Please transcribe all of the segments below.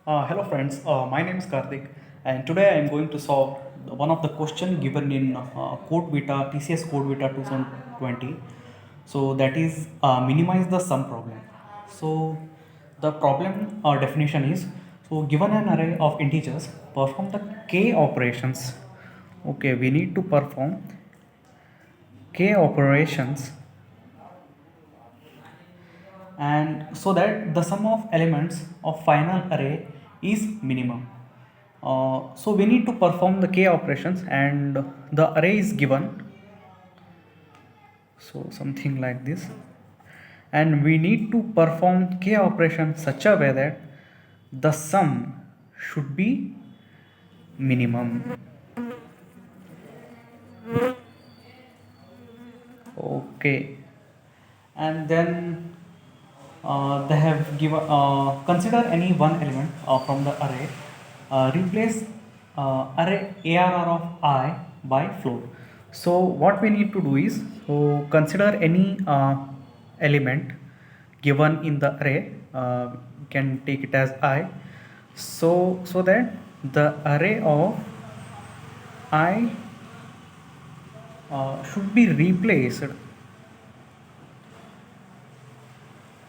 Hello friends, my name is Karthik and today I am going to solve one of the question given in Code Vita, TCS Code Vita 2020. So that is minimize the sum problem. So the problem definition is, so given an array of integers, perform the k operations. Okay, we need to perform k operations and so that the sum of elements of final array is minimum. So we need to perform the k operations and the array is given, so something like this, and we need to perform k operations such a way that the sum should be minimum. Okay, and then they have given, consider any one element from the array, replace array arr of I by floor. So what we need to do is, so consider any element given in the array, we can take it as I, so that the array of I should be replaced,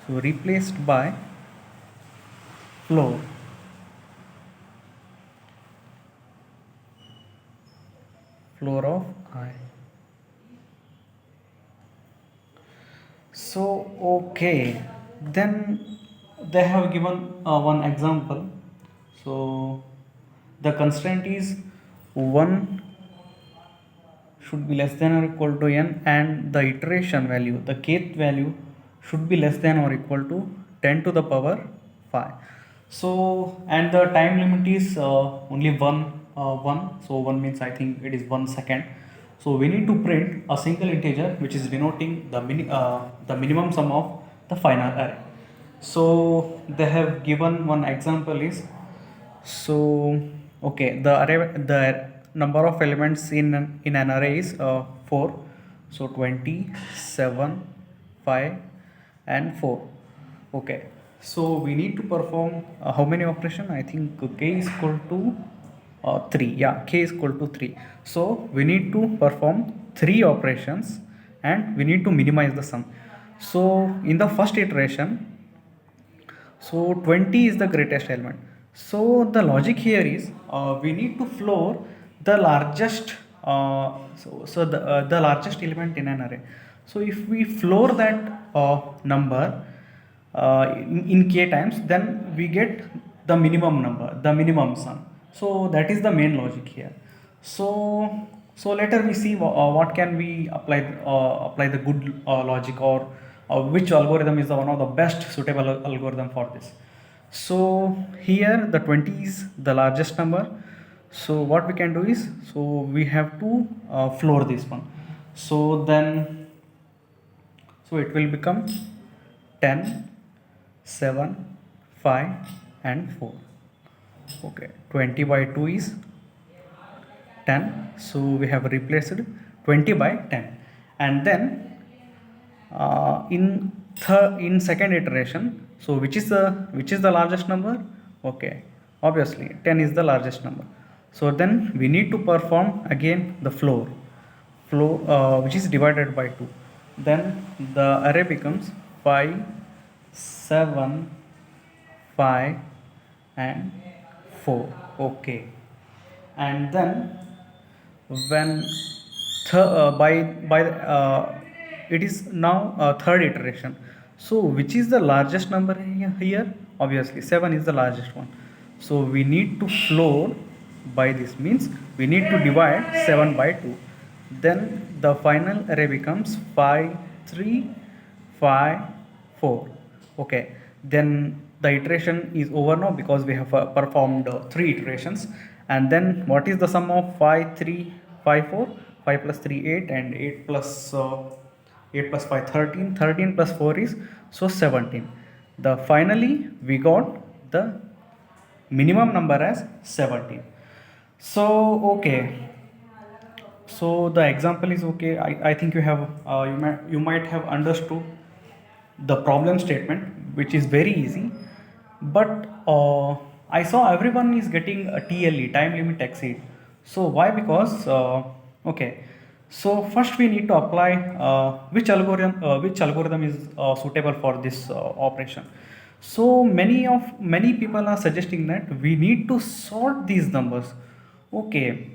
so replaced by floor. Floor of I. So okay, then they have given one example. So the constraint is 1 should be less than or equal to n, and the iteration value, the kth value, should be less than or equal to 10 to the power 5. So and the time limit is only 1. So 1 means I think it is 1 second. So we need to print a single integer which is denoting the minimum sum of the final array. So they have given one example is, so okay, the number of elements in an array is 4. So 27, 5 and 4. Okay, so we need to perform how many operation? I think k is equal to 3. Yeah, k is equal to 3. So we need to perform 3 operations and we need to minimize the sum. So in the first iteration, so 20 is the greatest element. So the logic here is, we need to floor the largest, the largest element in an array. So if we floor that number in k times, then we get the minimum number, the minimum sum. So that is the main logic here. So later we see what can we apply the good logic, or which algorithm is the one of the best suitable algorithm for this. So here the 20 is the largest number. So what we can do is, so we have to floor this one. So then, so it will become 10, 7, 5 and 4. Okay, 20 by 2 is 10. So we have replaced 20 by 10. And then in second iteration, so which is the largest number? Okay, obviously 10 is the largest number. So then we need to perform again the floor, which is divided by 2. Then the array becomes 5, 7, 5 and 4. Okay, and then when by it is now third iteration. So which is the largest number here? Obviously 7 is the largest one. So we need to floor by this, means we need to divide 7 by 2. Then the final array becomes 5, 3, 5, 4. Okay, then the iteration is over now because we have performed 3 iterations. And then what is the sum of 5, 3, 5, 4? 5 plus 3, 8, and 8 plus 5, 13. 13 plus 4 is, so 17. The finally we got the minimum number as 17. So okay, so the example is okay. I think you have you might have understood the problem statement, which is very easy. But I saw everyone is getting a TLE, time limit exceed. So why? Because okay. So first we need to apply which algorithm is suitable for this operation. So many people are suggesting that we need to sort these numbers. Okay,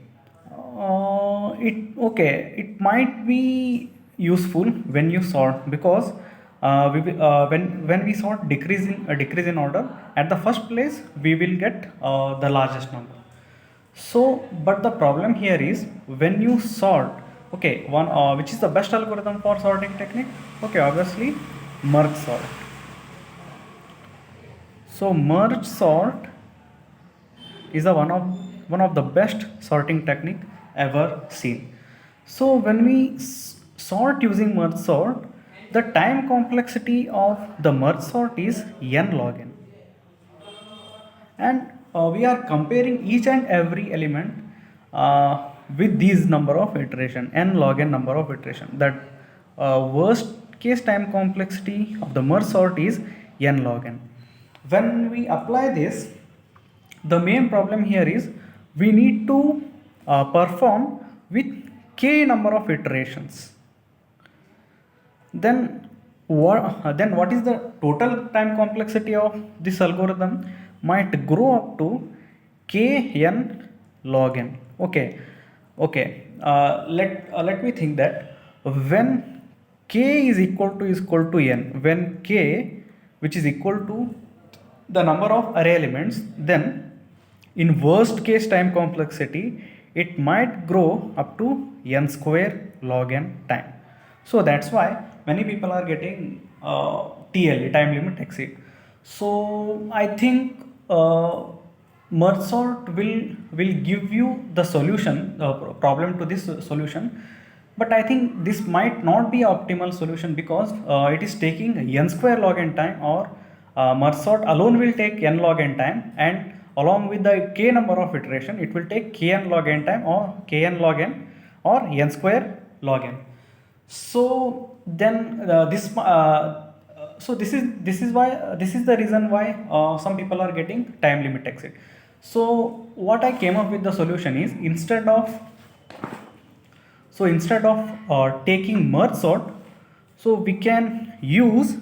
it might be useful when you sort, because when we sort decrease in order, at the first place we will get the largest number. So but the problem here is when you sort, okay, one which is the best algorithm for sorting technique? Okay, obviously merge sort. So merge sort is the one of the best sorting technique ever seen. So when we sort using merge sort, the time complexity of the merge sort is n log n, and we are comparing each and every element with these number of iteration, n log n number of iteration. That worst case time complexity of the merge sort is n log n. When we apply this, the main problem here is we need to perform with k number of iterations. Then what is the total time complexity of this algorithm? Might grow up to kn log n. Let me think that when k is equal to n, when k which is equal to the number of array elements, then in worst case time complexity it might grow up to n square log n time. So that's why many people are getting TLE, time limit exceed. So I think merge sort will give you the solution, problem to this solution. But I think this might not be optimal solution, because it is taking n square log n time, or merge sort alone will take n log n time, and along with the k number of iteration it will take kn log n time, or kn log n, or n square log n. So then this is why this is the reason why some people are getting time limit exceed. So what I came up with the solution is, instead of taking merge sort, so we can use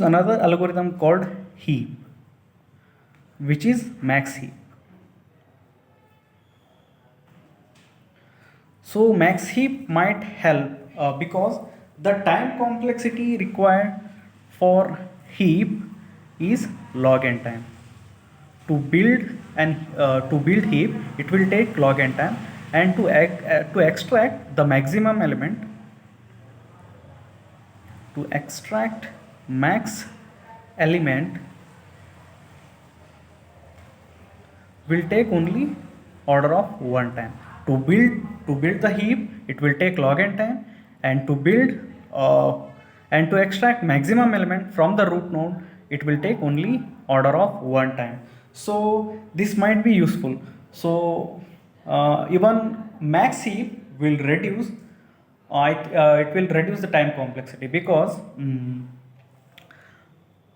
another algorithm called heap, which is max heap. So max heap might help because the time complexity required for heap is log n time. To build heap it will take log n time, and to extract the maximum element, to extract max element will take only order of 1 time. To build the heap it will take log n time, and to build and to extract maximum element from the root node it will take only order of 1 time. So this might be useful. So even max heap will reduce it will reduce the time complexity, because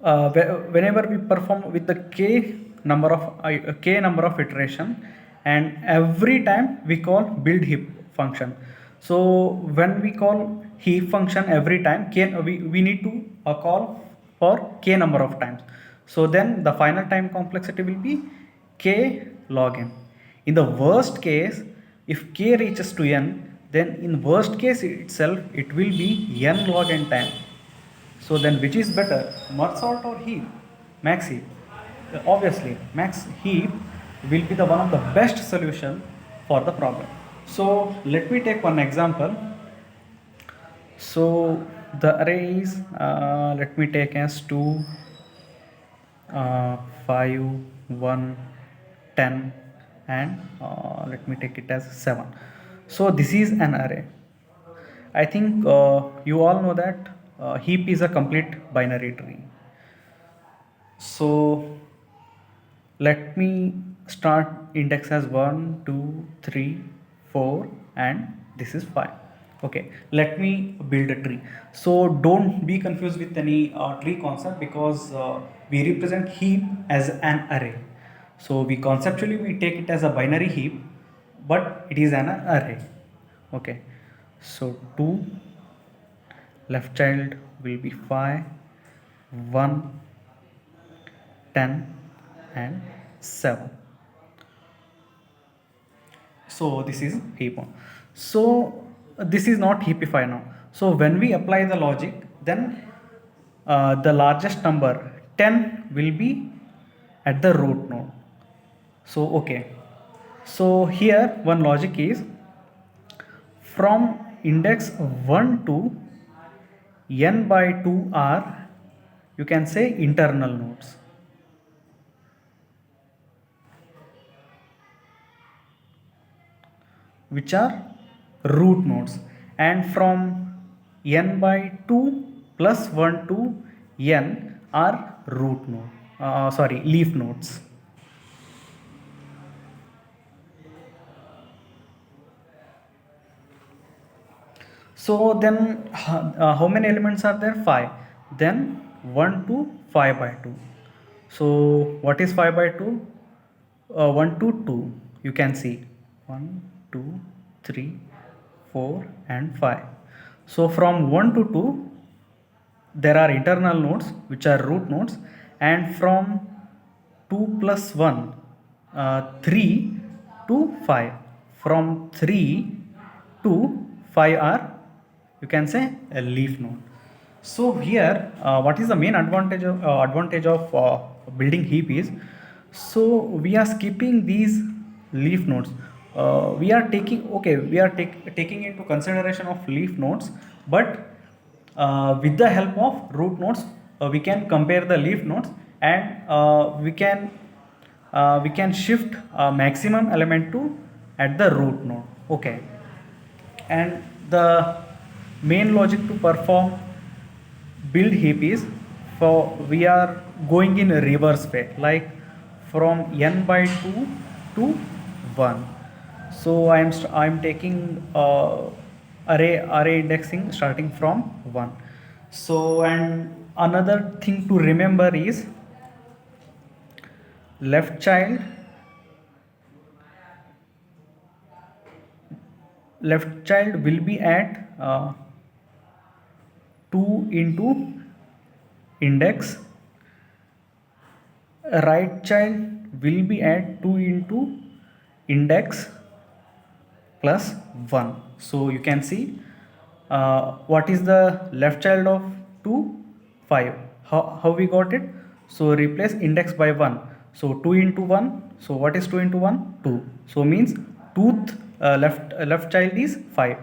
whenever we perform with the k number of iteration, and every time we call build heap function. So when we call heap function every time, we need to call for k number of times. So then the final time complexity will be k log n. In the worst case, if k reaches to n, then in worst case itself it will be n log n time. So then which is better, merge sort or heap? Max heap. Obviously max heap will be the one of the best solution for the problem. So let me take one example. So the array is let me take as 2 5 1 10, and let me take it as 7. So this is an array. I think you all know that heap is a complete binary tree. So let me start index as 1 2 3 4, and this is 5. Okay, let me build a tree. So don't be confused with any tree concept, because we represent heap as an array. So we conceptually we take it as a binary heap, but it is an array. Okay, so 2, left child will be 5, 1, 10 and 7. So this is heap 1. So this is not heapify now. So when we apply the logic, then the largest number 10 will be at the root node. So okay, so here one logic is from index 1 to n by 2 are, you can say, internal nodes. Which are root nodes, and from n by 2 plus 1 to n are root node, leaf nodes. So then how many elements are there? 5. Then 1 to 5 by 2. So what is 5 by 2? 1 to 2. You can see 1, 2, 3, 4 and 5. So from 1 to 2 there are internal nodes which are root nodes, and from 2 plus 1, 3 to 5. From 3 to 5 are, you can say, a leaf node. So here what is the main advantage of building heap is, so we are skipping these leaf nodes. We are taking taking into consideration of leaf nodes, but with the help of root nodes we can compare the leaf nodes, and we can shift maximum element to at the root node. Okay, and the main logic to perform build heap is, for we are going in a reverse way, like from n by 2 to 1. So I'm taking array indexing starting from 1. So, and another thing to remember is left child will be at 2 into index, right child will be at 2 into index plus 1. So you can see what is the left child of 2? 5. How we got it? So replace index by 1. So 2 into 1. So what is 2 into 1? 2. So means left child is 5.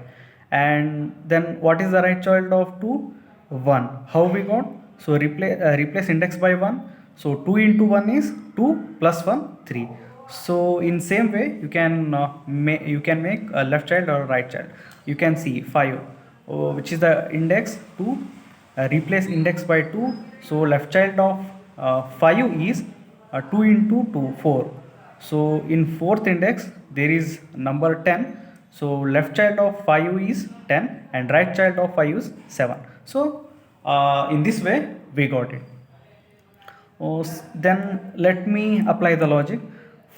And then what is the right child of 2? 1. How we got? So replace index by 1. So 2 into 1 is 2 plus 1 3. So in same way you can make a left child or right child. You can see 5, which is the index 2, replace index by 2. So left child of 5 is 2 into 2 4. So in fourth index there is number 10. So left child of 5 is 10 and right child of 5 is 7. So in this way we got it. Then let me apply the logic.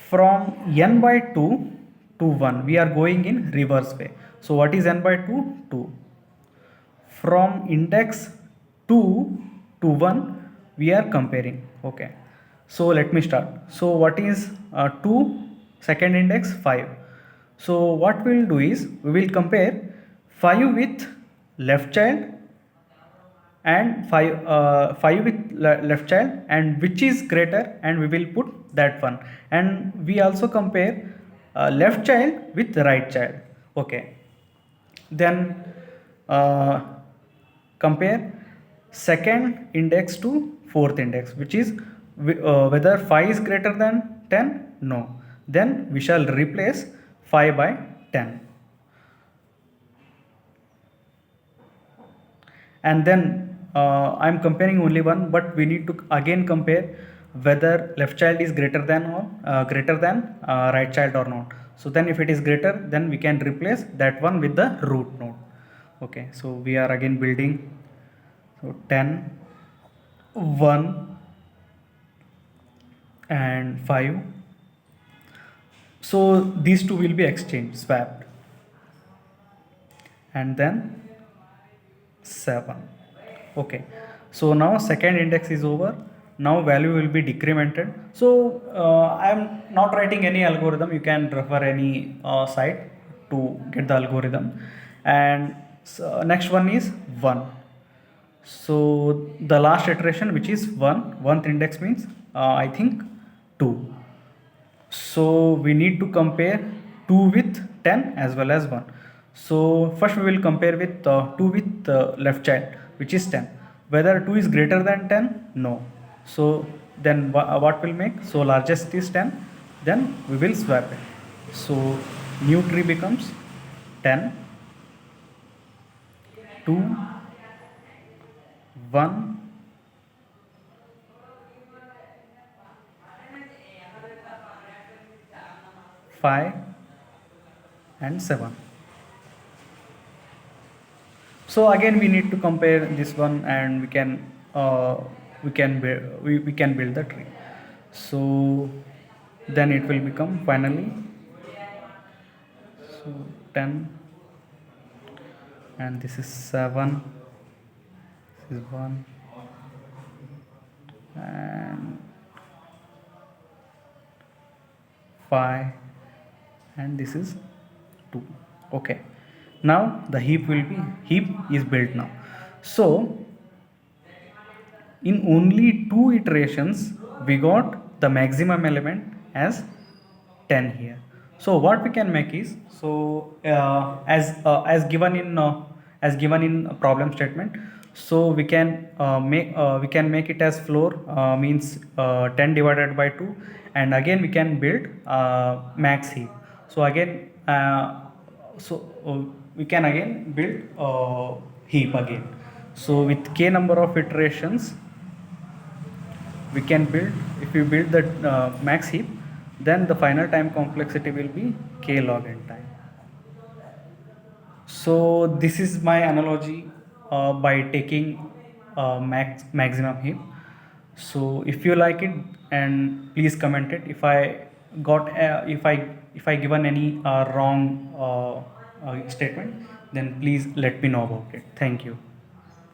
From n by 2 to 1 we are going in reverse way. So what is n by 2? 2. From index 2 to 1 we are comparing. Okay, so let me start. So what is 2, second index 5. So what we will do is we will compare 5 with left child and 5 with left child, and which is greater, and we will put that one. And we also compare left child with right child. Okay, then compare second index to fourth index, which is whether 5 is greater than 10. No, then we shall replace 5 by 10. And then I'm comparing only one, but we need to again compare whether left child is greater than or right child or not. So then if it is greater, then we can replace that one with the root node. Okay, so we are again building. So 10, 1, and 5. So these two will be exchanged, swapped, and then 7. Okay, so now second index is over. Now value will be decremented. So I am not writing any algorithm. You can refer any site to get the algorithm. And so next one is 1. So the last iteration, which is 1, 1th index means I think 2. So we need to compare 2 with 10 as well as 1. So first we will compare with 2 with left child, which is 10. Whether 2 is greater than 10? No. So then what will make? So largest is 10, then we will swap it. So new tree becomes 10, 2, 1, 5 and 7. So again we need to compare this one, and we can build the tree. So then it will become finally, so 10, and this is 7, this is 1, and 5, and this is 2. Okay, now the heap is built now. So in only 2 iterations we got the maximum element as 10 here. So what we can make is, so as given in a problem statement, so we can make it as floor, means 10 divided by 2, and again we can build max heap. So again we can again build heap again. So with k number of iterations we can build, if we build the max heap, then the final time complexity will be k log n time. So this is my analogy by taking maximum heap. So if you like it, and please comment it. If I got if I given any wrong statement, then please let me know about it. Thank you.